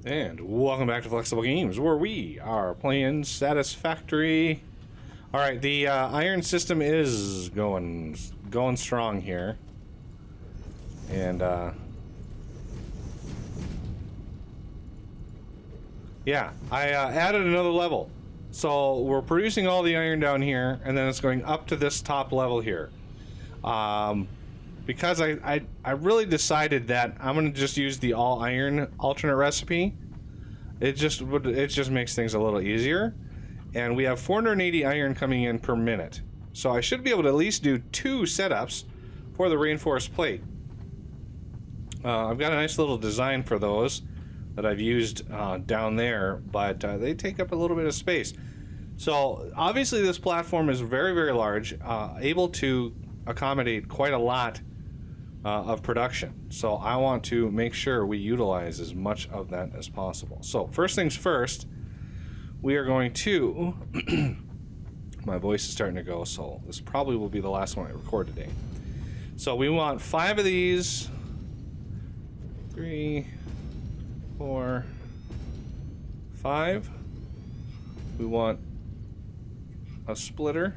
And welcome back to Flexible Games, where we are playing Satisfactory. Alright, the iron system is going strong here. And, yeah, I added another level. So we're producing all the iron down here, and then it's going up to this top level here. Because I really decided that I'm going to just use the all iron alternate recipe. It just makes things a little easier. And we have 480 iron coming in per minute. So I should be able to at least do 2 setups for the reinforced plate. I've got a nice little design for those that I've used down there, but they take up a little bit of space. So obviously this platform is very, very large, able to accommodate quite a lot of production. So I want to make sure we utilize as much of that as possible. So first things first, we are going to my voice is starting to go, so this probably will be the last one I record today. So we want 5 of these, 3, 4, 5. We want a splitter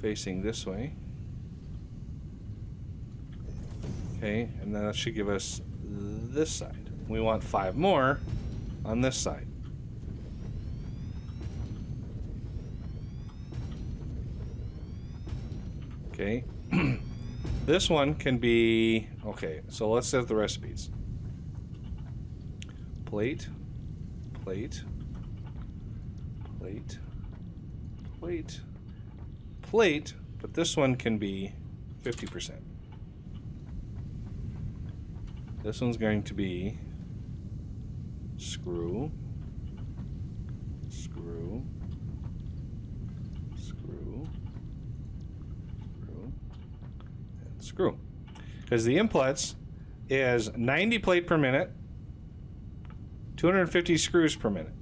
facing this way. Okay, and then that should give us this side. We want 5 more on this side. Okay. This one can be... Okay, so let's set the recipes. Plate, plate, plate, plate, plate, but this one can be 50%. This one's going to be screw, screw, screw, screw, and screw. Because the inputs is 90 plate per minute, 250 screws per minute.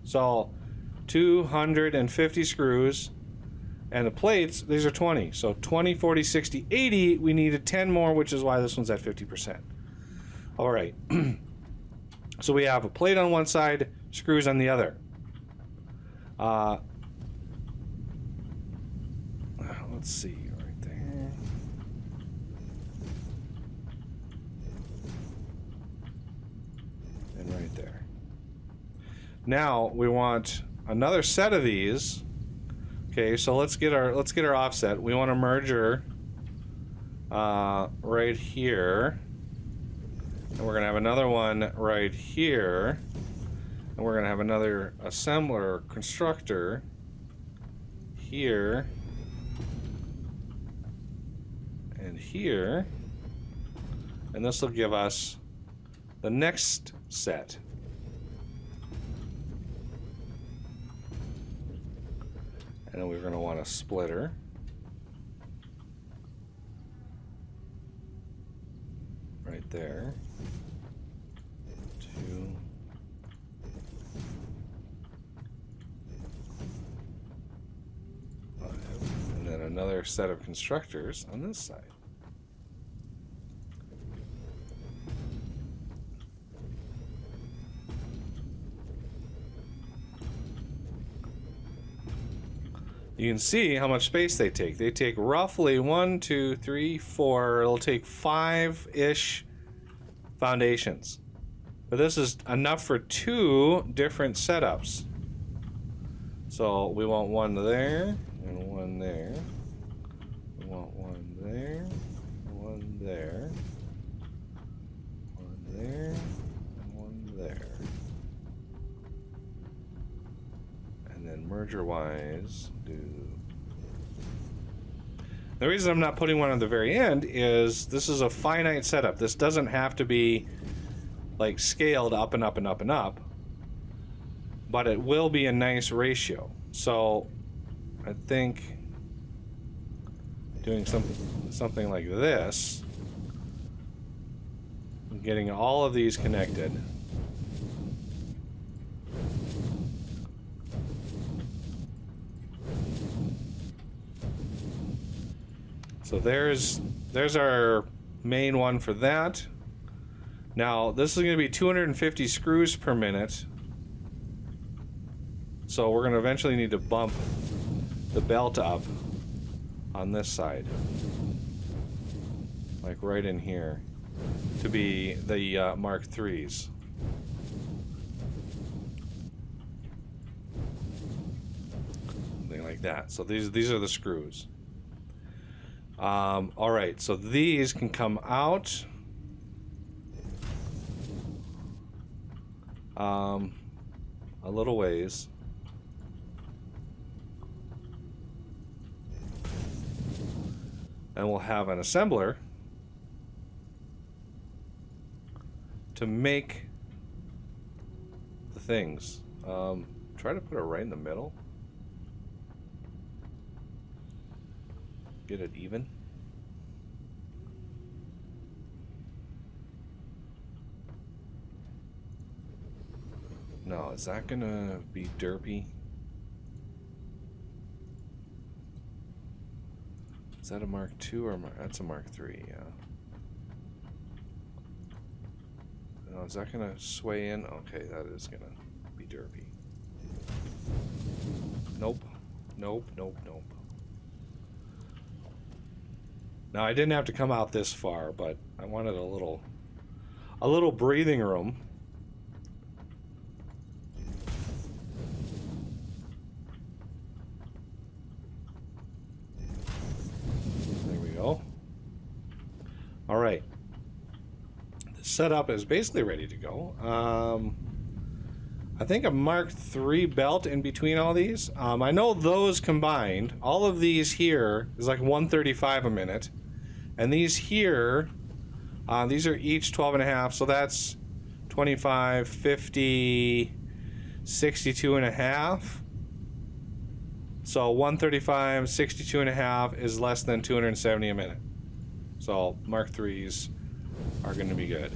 So 250 screws. And the plates, these are 20. So 20, 40, 60, 80. We needed 10 more, which is why this one's at 50%. All right. So we have a plate on one side, screws on the other. Let's see, right there. And right there. Now we want another set of these. Okay, so let's get our offset. We want a merger right here, and we're gonna have another one right here, and we're gonna have another assembler constructor here and here, and this will give us the next set. And then we're going to want a splitter. Right there. 2. And then another set of constructors on this side. You can see how much space they take. They take roughly 1, 2, 3, 4. It'll take 5-ish foundations. But this is enough for 2 different setups. So we want one there and one there. We want one there, one there, one there, and one there. And then merger-wise, the reason I'm not putting one on the very end is this is a finite setup. This doesn't have to be like scaled up and up and up and up, but it will be a nice ratio. So I think doing something like this, getting all of these connected. So there's our main one for that. Now, this is going to be 250 screws per minute. So we're going to eventually need to bump the belt up on this side. Like right in here. To be the Mark IIIs. Something like that. So these are the screws. Alright, so these can come out. A little ways. And we'll have an assembler to make the things. Try to put it right in the middle. Get it even. No, is that gonna be derpy? Is that a Mark II or that's a Mark III? Yeah. No, is that gonna sway in? Okay, that is gonna be derpy. Nope. Nope. Nope. Nope. Now I didn't have to come out this far, but I wanted a little breathing room. All right, the setup is basically ready to go. I think a Mark III belt in between all these. I know those combined, all of these here is like 135 a minute, and these here, these are each 12 and a half, so that's 25, 50, 62 and a half. So 135, 62 and a half is less than 270 a minute. So Mark IIIs are going to be good.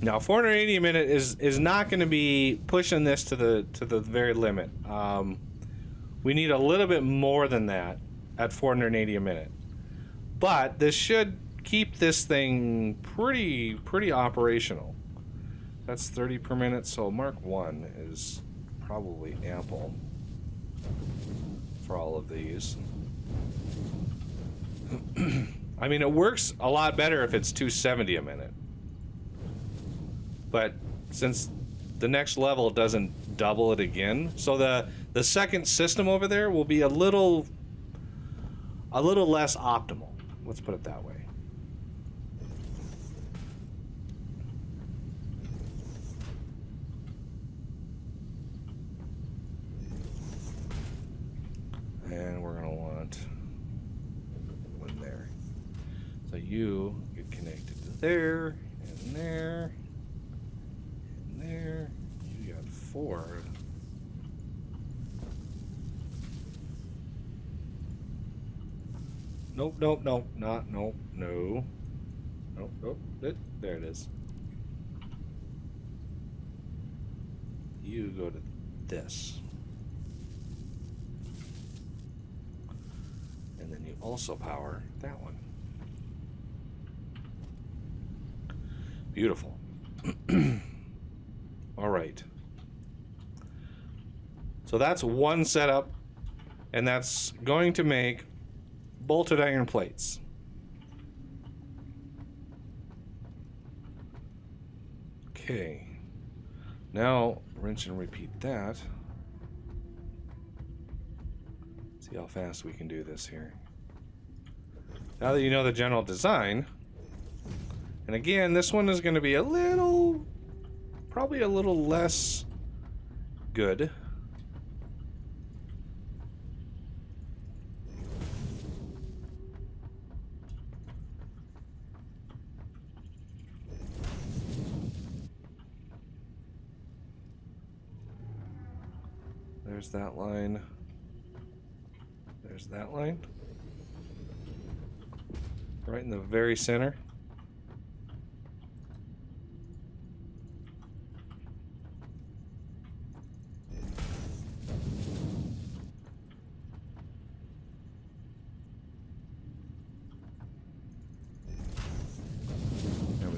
Now 480 a minute is not going to be pushing this to the very limit. We need a little bit more than that at 480 a minute. But this should keep this thing pretty operational. That's 30 per minute, so Mark I is probably ample for all of these. I mean, it works a lot better if it's 270 a minute. But since the next level doesn't double it again, so the second system over there will be a little less optimal. Let's put it that way. And we're gonna want one there. So you get connected to there, and there, and there. You got 4. Nope, nope, nope, not, nope, no. Nope, nope, there it is. You go to this. And then you also power that one. Beautiful. All right. So that's one setup, and that's going to make bolted iron plates. Okay. Now rinse and repeat that. See how fast we can do this here. Now that you know the general design, and again, this one is going to be probably a little less good. There's that line. There's that line. Right in the very center.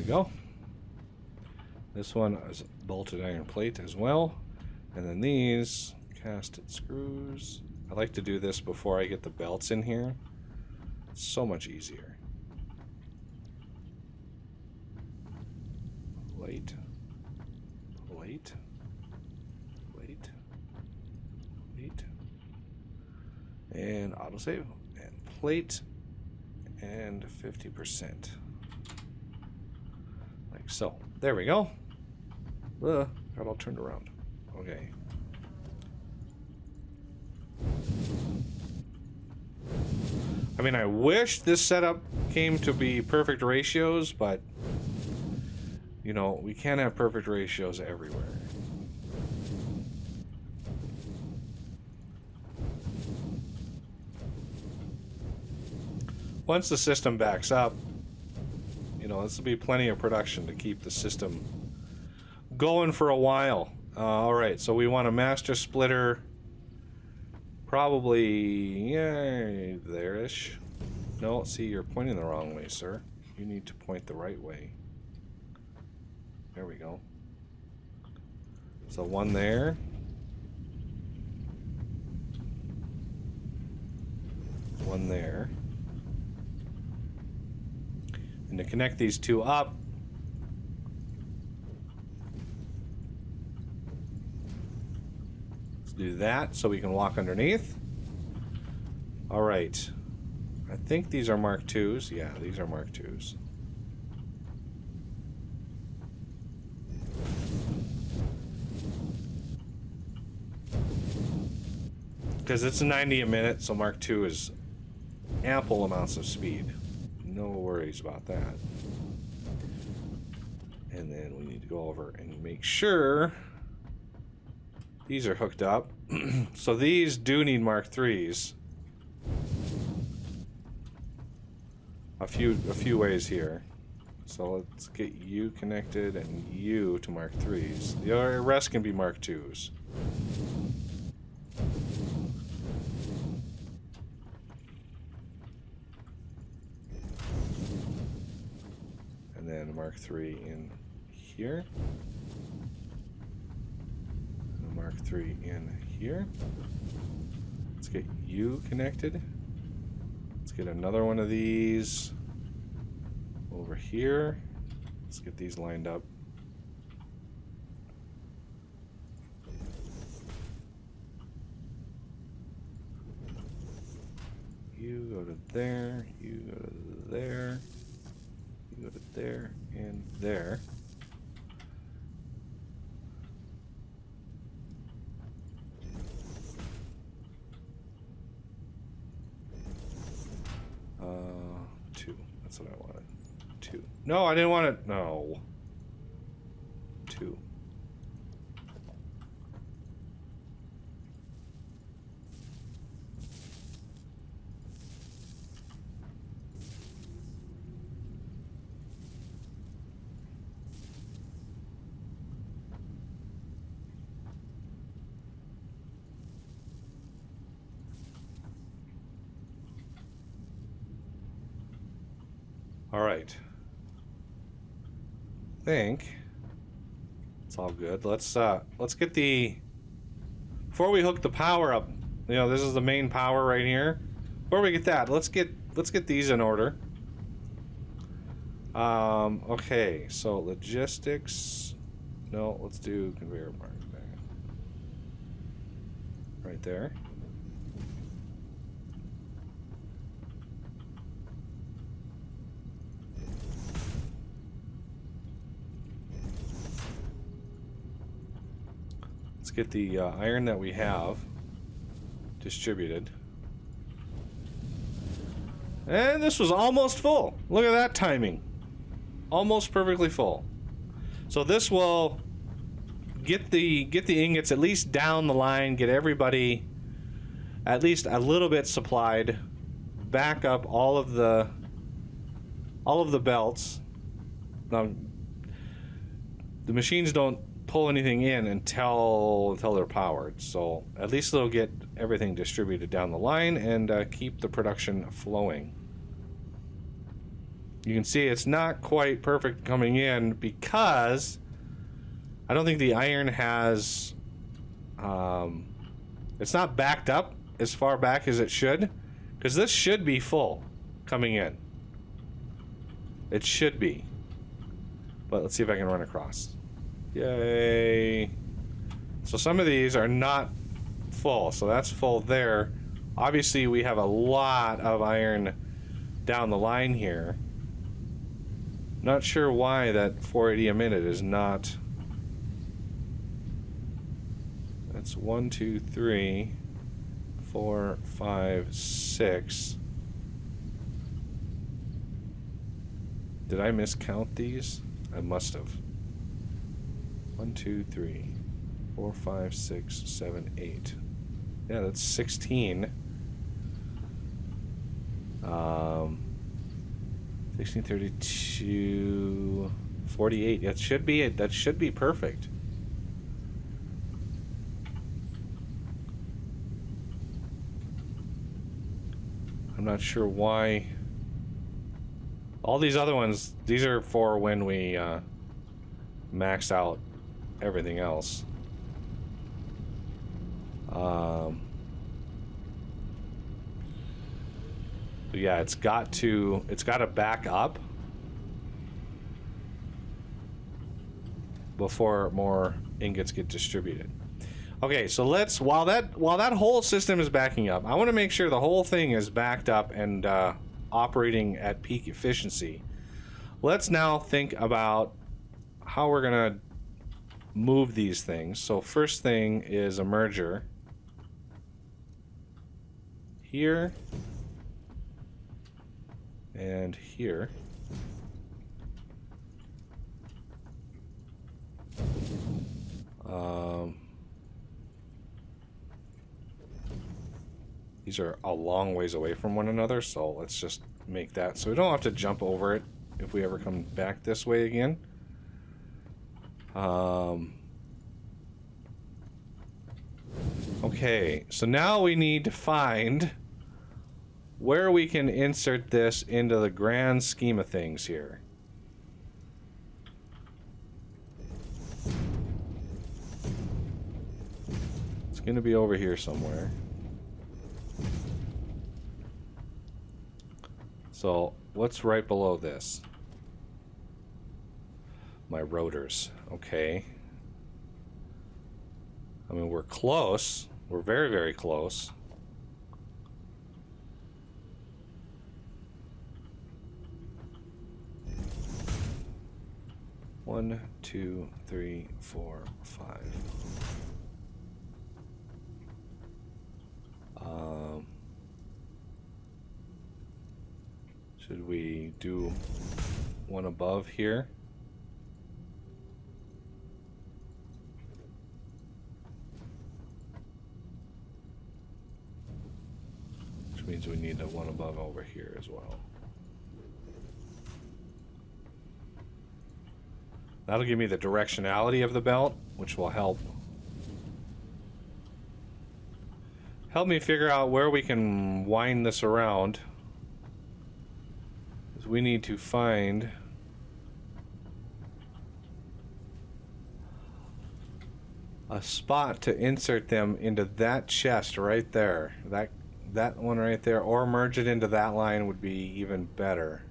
go. This one is bolted iron plate as well. And then these casted screws. I like to do this before I get the belts in here. It's so much easier. Plate. Plate. Plate. Plate. And autosave. And plate. And 50%. Like so. There we go. Got all turned around. Okay. I mean, I wish this setup came to be perfect ratios, but you know, we can't have perfect ratios everywhere. Once the system backs up, you know, this will be plenty of production to keep the system going for a while. All right, so we want a master splitter, probably there-ish. No, see, you're pointing the wrong way, sir. You need to point the right way. There we go. So one there. One there. And to connect these two up, let's do that so we can walk underneath. All right. I think these are Mark IIs. Yeah, these are Mark IIs. Because it's a 90 a minute, so Mark II is ample amounts of speed. No worries about that. And then we need to go over and make sure these are hooked up. So these do need Mark IIIs. A few ways here. So let's get you connected and you to Mark IIIs. The rest can be Mark IIs. And then Mark III in here. And a Mark III in here. Let's get you connected. Let's get another one of these over here. Let's get these lined up. You go to there, you go to there, you go to there, and there. Two. That's what I wanted. Two. No, I didn't want it. No. Two. All right. I think it's all good. Let's get the, before we hook the power up, you know, this is the main power right here. Before we get that, let's get these in order. Okay, so logistics. No, let's do conveyor part there. Right there. Let's get the iron that we have distributed. And this was almost full. Look at that timing. Almost perfectly full. So this will get the ingots at least down the line, get everybody at least a little bit supplied, back up all of the belts. Now the machines don't pull anything in until they're powered, so at least they'll get everything distributed down the line and keep the production flowing. You can see it's not quite perfect coming in because I don't think the iron has... it's not backed up as far back as it should, because this should be full coming in. It should be. But let's see if I can run across. Yay. So some of these are not full, so that's full there. Obviously we have a lot of iron down the line here. Not sure why that 480 a minute is not. That's 1, 2, 3, 4, 5, 6. Did I miscount these? I must have. 1, 2, 3, 4, 5, 6, 7, 8. Yeah, that's 16. 16, 32, 48. That should be perfect. I'm not sure why. All these other ones, these are for when we max out everything else. But yeah, it's got to back up before more ingots get distributed. Okay, so let's while that whole system is backing up, I want to make sure the whole thing is backed up and operating at peak efficiency. Let's now think about how we're gonna move these things. So first thing is a merger here and here. These are a long ways away from one another, so let's just make that so we don't have to jump over it if we ever come back this way again. Okay, so now we need to find where we can insert this into the grand scheme of things here. It's going to be over here somewhere. So what's right below this? My rotors. Okay. I mean, we're close. We're very, very close. One, two, three, four, 5. Should we do one above here? Which means we need a one above over here as well. That'll give me the directionality of the belt, which will help me figure out where we can wind this around. We need to find a spot to insert them into that chest right there. That one right there, or merge it into that line would be even better.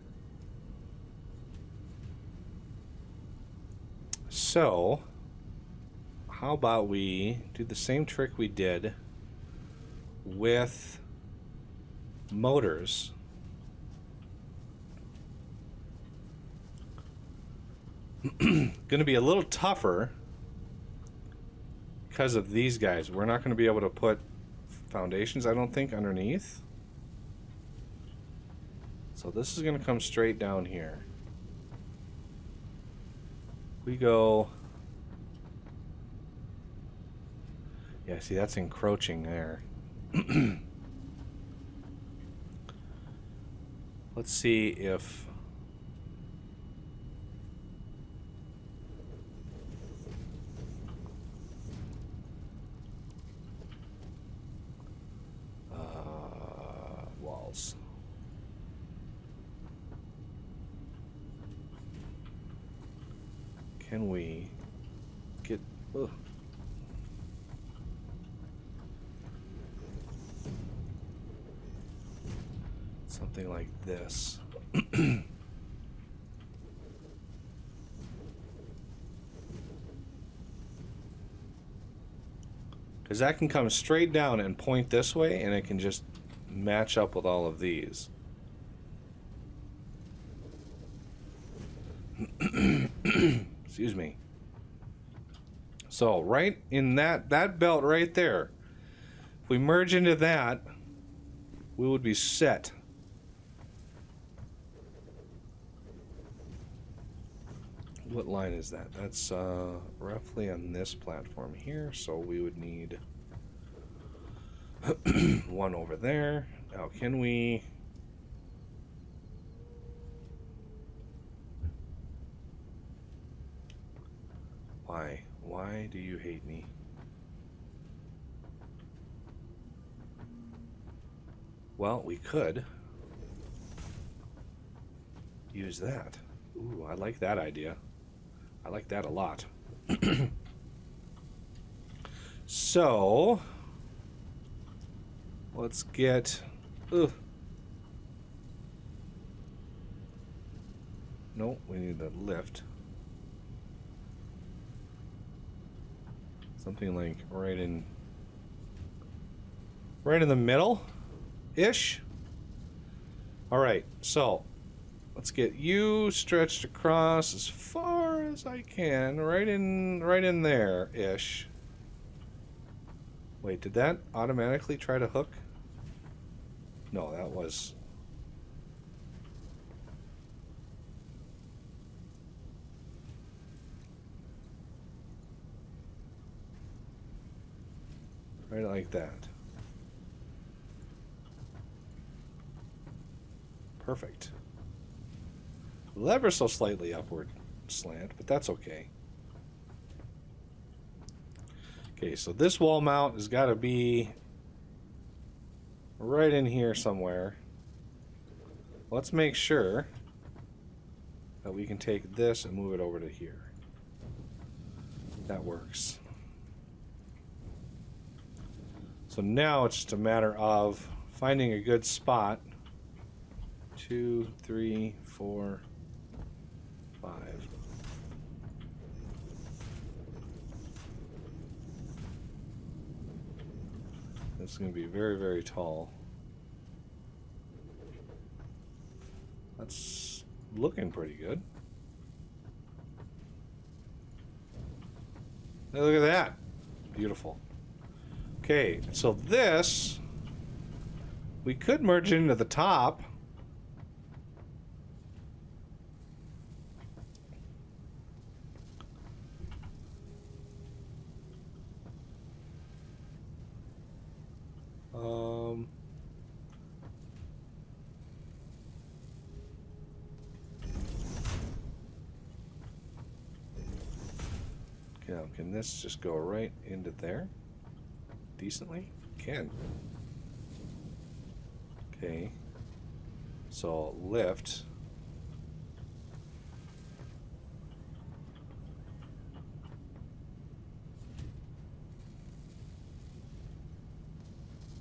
So, how about we do the same trick we did with motors? Going to be a little tougher because of these guys. We're not going to be able to put foundations, I don't think, underneath. So this is going to come straight down here. We go... Yeah, see, that's encroaching there. Let's see if... walls. can we get... Ugh. Something like this. Because that can come straight down and point this way, and it can just match up with all of these. Excuse me. So right in that belt right there, if we merge into that, we would be set. What line is that? That's roughly on this platform here, so we would need one over there. Now, can we... Why? Why do you hate me? Well, we could use that. Ooh, I like that idea. I like that a lot. So, let's get... Ugh. No, we need a lift. Something like right in the middle-ish. All right, so let's get you stretched across as far as I can, right in there-ish. Wait, did that automatically try to hook? No, that was... Right like that. Perfect. Ever so slightly upward slant, but that's okay. Okay, so this wall mount has got to be right in here somewhere. Let's make sure that we can take this and move it over to here. That works. So now it's just a matter of finding a good spot. 2, 3, 4, 5. This is going to be very, very tall. That's looking pretty good. Hey, look at that. Beautiful. Okay, so this, we could merge into the top. Okay, now can this just go right into there? Decently? Can. Okay. So lift.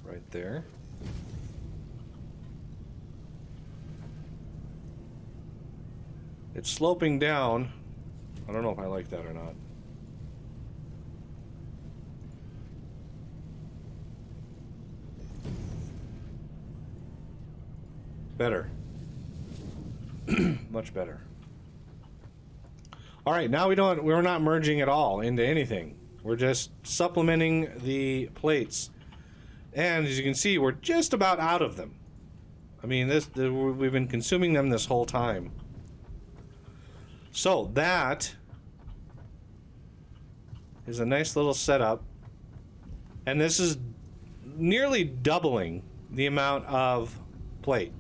Right there. It's sloping down. I don't know if I like that or not. Better. Much better. All right, now we're not merging at all into anything. We're just supplementing the plates. And as you can see, we're just about out of them. I mean, we've been consuming them this whole time. So that is a nice little setup. And this is nearly doubling the amount of plate.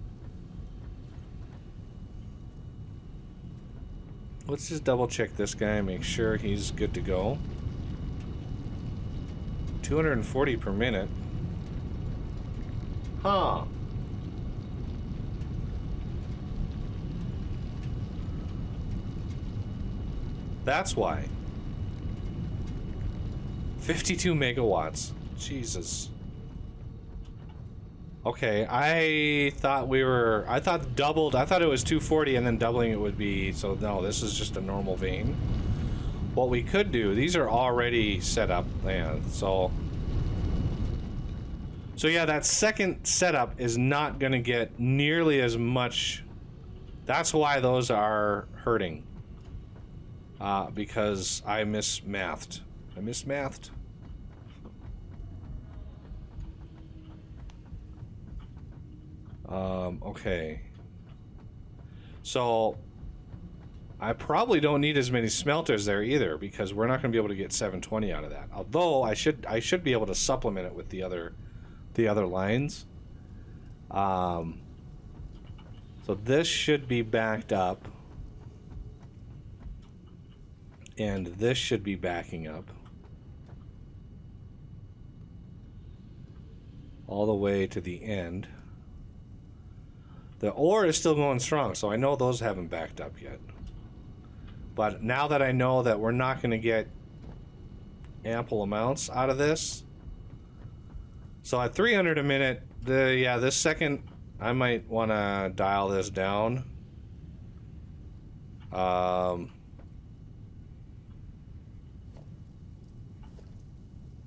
Let's just double check this guy, make sure he's good to go. 240 per minute. Huh. That's why. 52 megawatts. Jesus. Okay, I thought doubled. I thought it was 240 and then doubling it would be, so no, this is just a normal vein. What we could do, these are already set up, yeah, so yeah, that second setup is not gonna get nearly as much. That's why those are hurting. Because I mismathed. Okay. So I probably don't need as many smelters there either, because we're not going to be able to get 720 out of that. Although I should be able to supplement it with the other lines. So this should be backed up, and this should be backing up all the way to the end. The ore is still going strong, so I know those haven't backed up yet. But now that I know that we're not going to get ample amounts out of this, so at 300 a minute, this second, I might want to dial this down.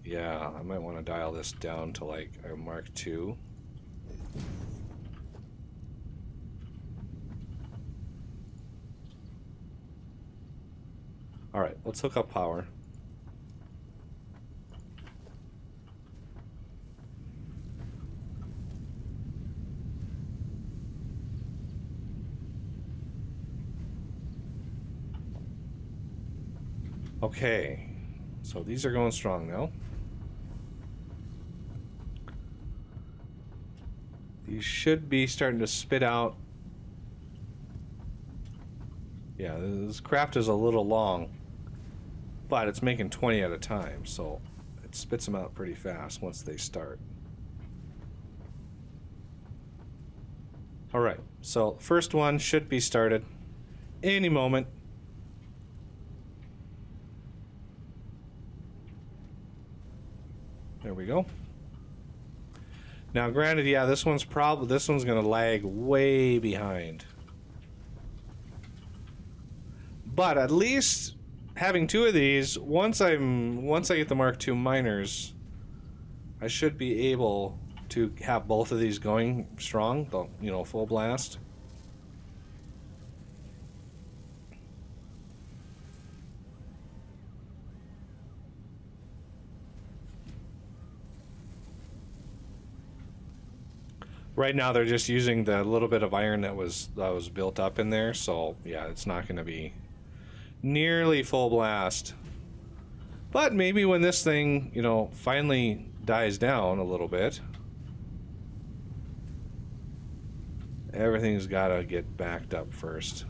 Yeah, I might want to dial this down to like a Mark II. All right, let's hook up power. Okay, so these are going strong now. These should be starting to spit out. Yeah, this craft is a little long, but it's making 20 at a time, so it spits them out pretty fast once they start. All right, so first one should be started any moment. There we go. Now, granted, yeah, this one's gonna lag way behind. But at least having two of these, once I get the Mark II miners, I should be able to have both of these going strong, full blast. Right now they're just using the little bit of iron that was built up in there, so yeah, it's not going to be nearly full blast. But maybe when this thing, finally dies down a little bit, everything's got to get backed up first.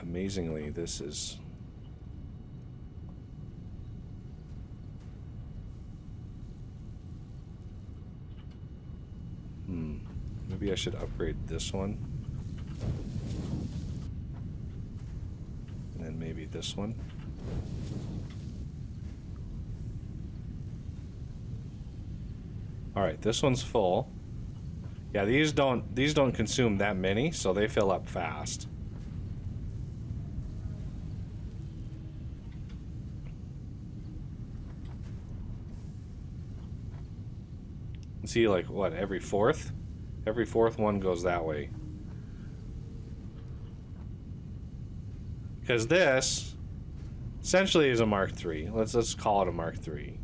Amazingly, this is... Maybe I should upgrade this one. And then maybe this one. Alright, this one's full. Yeah, these don't consume that many, so they fill up fast. See, like, what, every fourth? Every fourth one goes that way. Because this essentially is a Mark III. Let's call it a Mark III.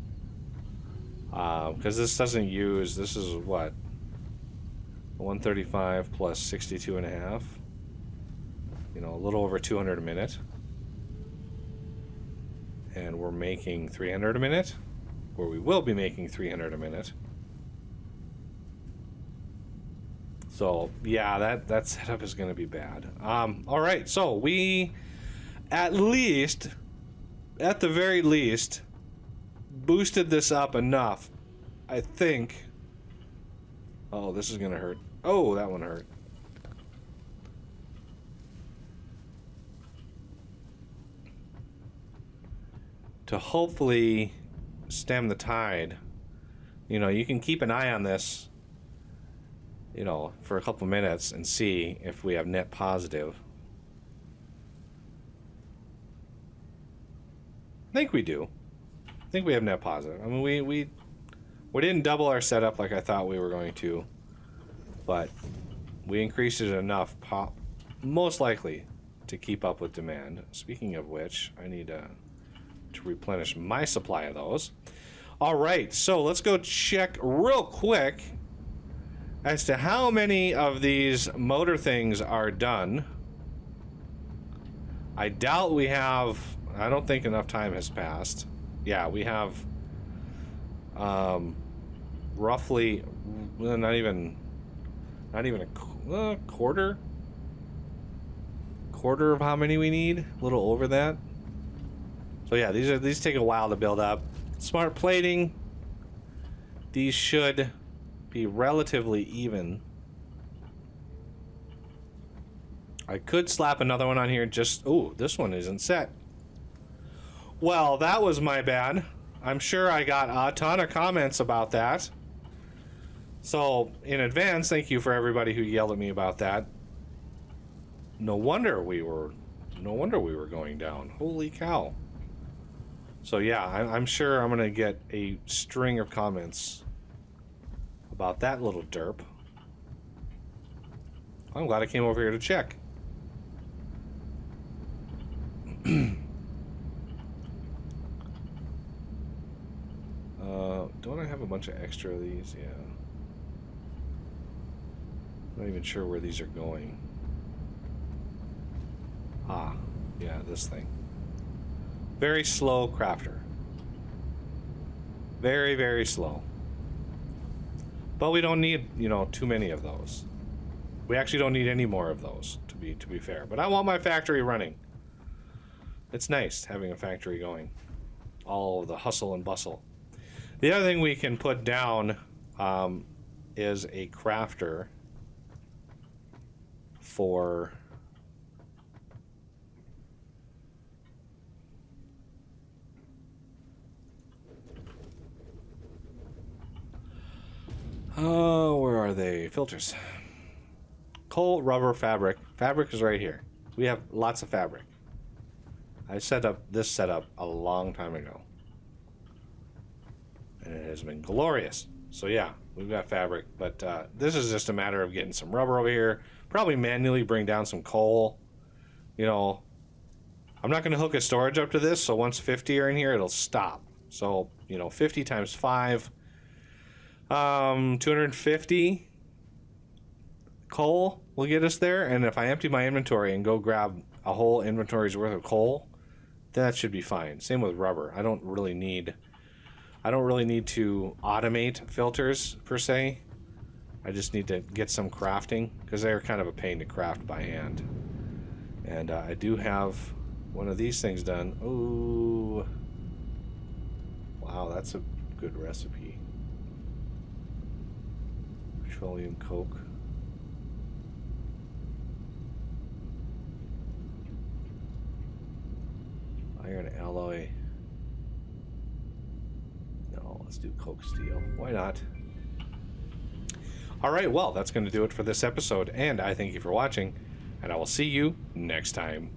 Because this doesn't use, this is what? 135 plus 62 and a half. A little over 200 a minute. And we're making 300 a minute. Or we will be making 300 a minute. So yeah, that setup is going to be bad. All right, so we at the very least, boosted this up enough, I think, Oh, this is gonna hurt. Oh, that one hurt. To hopefully stem the tide, you know, you can keep an eye on this, you know, for a couple minutes and see if we have net positive. I think we do. I think we have net positive. I mean, we didn't double our setup like I thought we were going to, but we increased it enough, most likely, to keep up with demand. Speaking of which, I need to replenish my supply of those. All right, so let's go check real quick as to how many of these motor things are done. I doubt we have. I don't think enough time has passed. Yeah, we have roughly not even a quarter of how many we need. A little over that. So yeah, these take a while to build up. Smart plating. These should be relatively even. I could slap another one on here. Just this one isn't set. Well, that was my bad. I'm sure I got a ton of comments about that. So, in advance, thank you for everybody who yelled at me about that. No wonder we were going down. Holy cow. So yeah, I'm sure I'm going to get a string of comments about that little derp. I'm glad I came over here to check. Don't I have a bunch of extra of these? Yeah. I'm not even sure where these are going. Ah, yeah, this thing. Very slow crafter. Very, very slow. But we don't need, you know, too many of those. We actually don't need any more of those, to be fair. But I want my factory running. It's nice having a factory going. All of the hustle and bustle. The other thing we can put down is a crafter for where are they? Filters. Coal, rubber, fabric. Fabric is right here. We have lots of fabric. I set up this setup a long time ago. And it has been glorious. So yeah, we've got fabric, but this is just a matter of getting some rubber over here. Probably manually bring down some coal. You know, I'm not going to hook a storage up to this, so once 50 are in here, it'll stop. So, you know, 50 times 5, 250 coal will get us there. And if I empty my inventory and go grab a whole inventory's worth of coal, that should be fine. Same with rubber. I don't really need to automate filters per se. I just need to get some crafting because they're kind of a pain to craft by hand. And I do have one of these things done. Ooh, wow, that's a good recipe. Petroleum coke. Iron alloy. No, let's do coke steel. Why not? All right, well, that's going to do it for this episode, and I thank you for watching, and I will see you next time.